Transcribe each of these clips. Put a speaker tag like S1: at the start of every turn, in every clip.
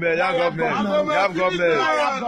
S1: You have government. You have government. You have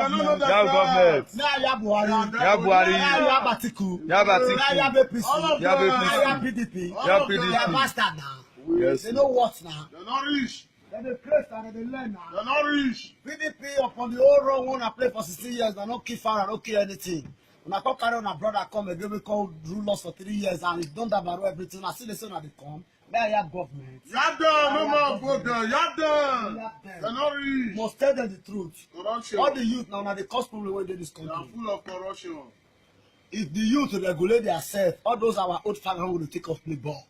S1: government.
S2: Now you have Buhari.
S1: You have Buhari.
S2: Now you have Atiku.
S1: You have Atiku.
S2: Now you have APC.
S1: You have APC.
S2: Now you have PDP.
S1: You have
S2: They are
S1: PDP.
S2: bastard now.
S1: Yes.
S2: They know what now.
S3: They're not rich.
S2: They dey craze and they learn now.
S3: They're not rich.
S2: PDP upon the whole run wanna play for 16 years. They no kill fire, no kill anything. When I come carry on a brother come again, we call rule us for 3 years and it don't dabaro everything. I see the son they come. Now you have government.
S3: You're done. No more go there. You're done. They're not
S2: You
S3: rich.
S2: must tell them the truth.
S3: Corruption.
S2: All the youth now they cause problem when they this
S3: They are
S2: country.
S3: full of corruption.
S2: If the youth regulate themselves, all those our old fathers will take off play ball.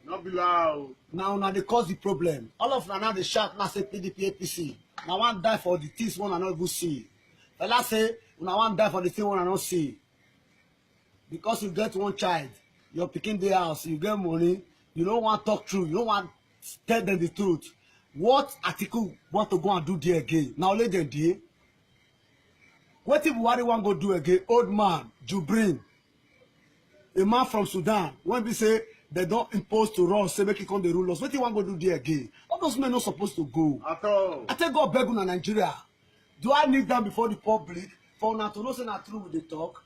S3: Not be loud.
S2: Now they cause the problem. All of them now they shout now say PDP APC. Now one die for the things one and not go see. Fella say now one die for the thing one and not see. Because you get one child, you're picking the house, you get money, you don't want to talk true, you don't want to tell them the truth. What Atiku want to go and do there again? Now let them there. What if Buhari want go do again? Old man, Jubrin, a man from Sudan, when we say they don't impose to us, say make it come the rule us. What you want go do there again? All those men not supposed to go.
S3: At all.
S2: I tell God beg on Nigeria. Do I need them before the public for now to know say na true with the talk?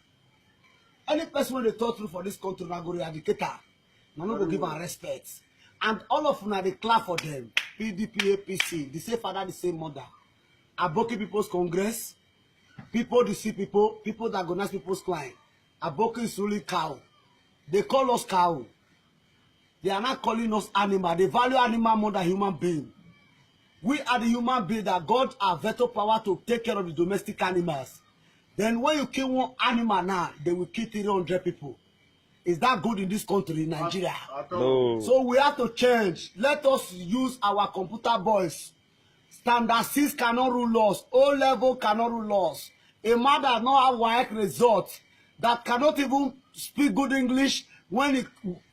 S2: Any person when they talk through for this country, na go eradicate her. Na no go give her respect. And all of them they clap for them. PDP, APC, the same father, the same mother. Aboki People's Congress, people deceive people, people that organize people's client. Aboki is really cow. They call us cow. They are not calling us animal. They value animal more than human being. We are the human being that God has veto power to take care of the domestic animals. Then when you kill one animal now, they will kill 300 people. Is that good in this country, Nigeria?
S3: At all.
S1: No.
S2: So we have to change. Let us use our computer boys. Standard 6 cannot rule us. O-level cannot rule us. A man that not have work result, that cannot even speak good English, when he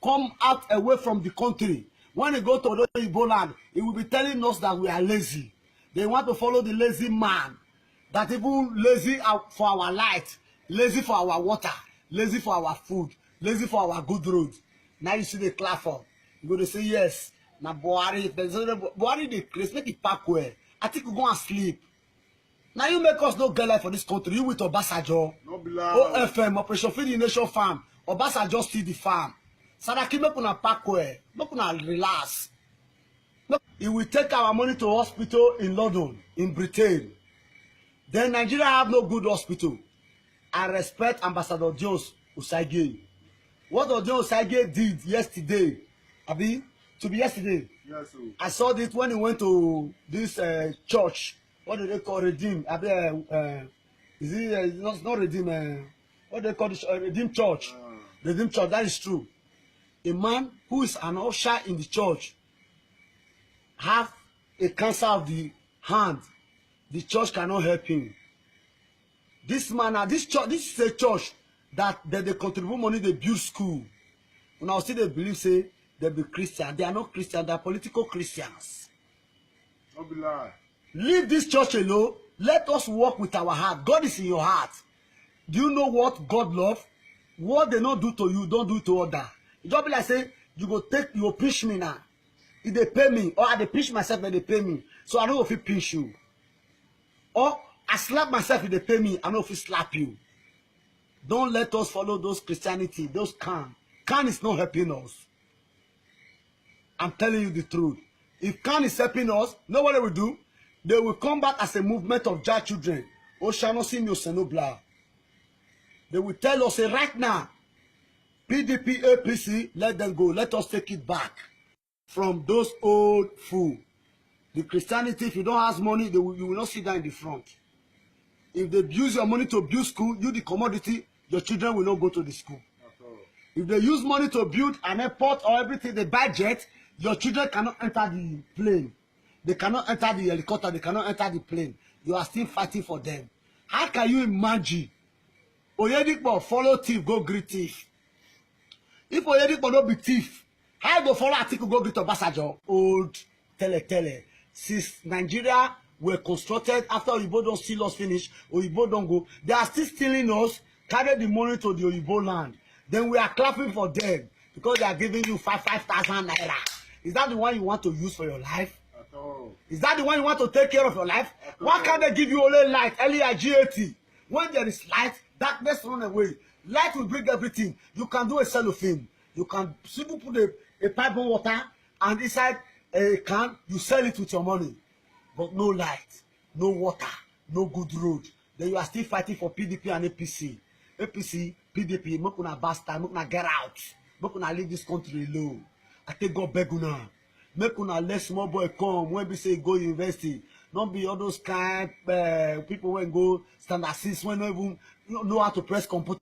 S2: come out away from the country, when he go to the Igbo land, he will be telling us that we are lazy. They want to follow the lazy man, that even lazy for our light, lazy for our water, lazy for our food, lazy for our good road. Now you see the clap for. You go to say yes. Now Buhari, Buhari the place, make it pack well. I think we go and sleep. Now you make us no get life for this country. You with Obasanjo,
S3: Not be loud.
S2: OFM, Operation Feed the Nation Farm. Obasanjo steal the farm. Saraki make una pack well, make una relax. He will take our money to hospital in London, in Britain. Then Nigeria have no good hospital. I respect Ambassador Jones Usage. What Ojo Usage did yesterday, Abi, to be yesterday.
S3: Yes, sir.
S2: I saw this when he went to this church. What do they call Redeem? Abi, is it not Redeem? What do they call this? Redeem Church. Redeem Church. That is true. A man who is an usher in the church have a cancer of the hand. The church cannot help him. This man, this church, this is a church that they contribute money, they build school. Now see they believe say they be Christian. They are not Christian, they are political Christians.
S3: Not be loud.
S2: Leave this church alone. Let us work with our heart. God is in your heart. Do you know what God loves? What they not do to you, don't do it to others. It don't be like say, you go pinch me now. If they pay me, or I they pinch myself when they pay me. So I don't know if it pinch you. Or I slap myself if they pay me, I don't know if it slap you. Don't let us follow those Christianity, those can. Can is not helping us. I'm telling you the truth. If can is helping us, know what they will do? They will come back as a movement of Jah children. Oshanosinyosenobla. They will tell us, say, right now, PDP, APC, let them go. Let us take it back from those old fools. The Christianity, if you don't have money, you will not sit down in the front. If they use your money to build school, you the commodity, your children will not go to the school. If they use money to build an airport or everything, they buy jet, your children cannot enter the plane. They cannot enter the helicopter. They cannot enter the plane. You are still fighting for them. How can you imagine? Oyedipo follow thief, go greet thief. If Oyedipo no be thief, how go follow Atiku go greet Obasanjo? Old tele. Since Nigeria were constructed after Oyibo don't steal us finish, Oyibo don't go. They are still stealing us, carry the money to the Oyibo land. Then we are clapping for them because they are giving you 5,000 naira. Is that the one you want to use for your life? Is that the one you want to take care of your life? Why can't they give you only light, L-E-I-G-H-T? When there is light, darkness run away. Light will bring everything. You can do a cellophane. You can simply put a pipe of water and inside a can, you sell it with your money. But no light, no water, no good road. Then you are still fighting for PDP and APC. APC, PDP, make una bastard, make una get out. Make una leave this country alone. I take God beg una. Make una let small boy come when we say go university. Don't be all those kind people when go standard 6 when no even know how to press computer.